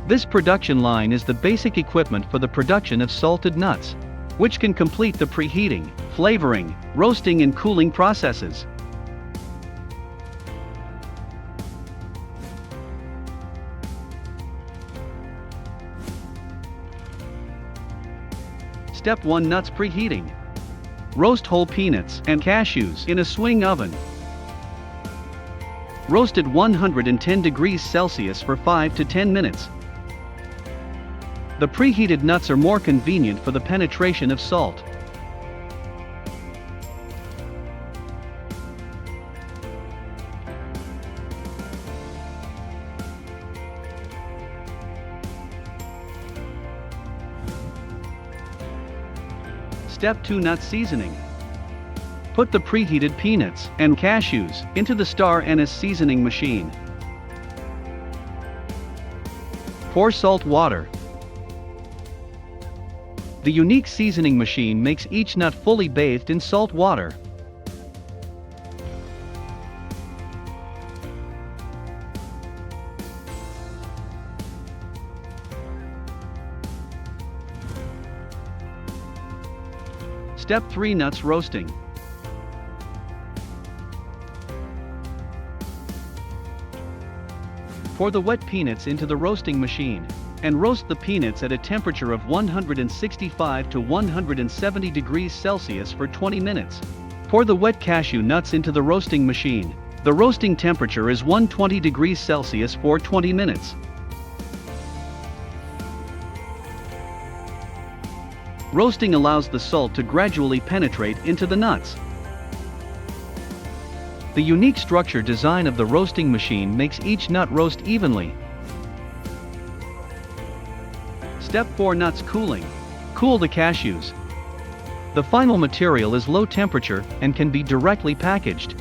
This production line is the basic equipment for the production of salted nuts, which can complete the preheating, flavoring, roasting and cooling processes. Step 1: Nuts preheating. Roast whole peanuts and cashews in a swing oven. Roast at 110 degrees Celsius for 5 to 10 minutes. The preheated nuts are more convenient for the penetration of salt. Step 2: Nut seasoning. Put the preheated peanuts and cashews into the star anise seasoning machine. Pour salt water. The unique seasoning machine makes each nut fully bathed in salt water. Step 3: Nuts roasting. Pour the wet peanuts into the roasting machine, and roast the peanuts at a temperature of 165 to 170 degrees Celsius for 20 minutes. Pour the wet cashew nuts into the roasting machine. The roasting temperature is 120 degrees Celsius for 20 minutes. Roasting allows the salt to gradually penetrate into the nuts. The unique structure design of the roasting machine makes each nut roast evenly. Step 4: Nuts cooling. Cool the cashews. The final material is low temperature and can be directly packaged.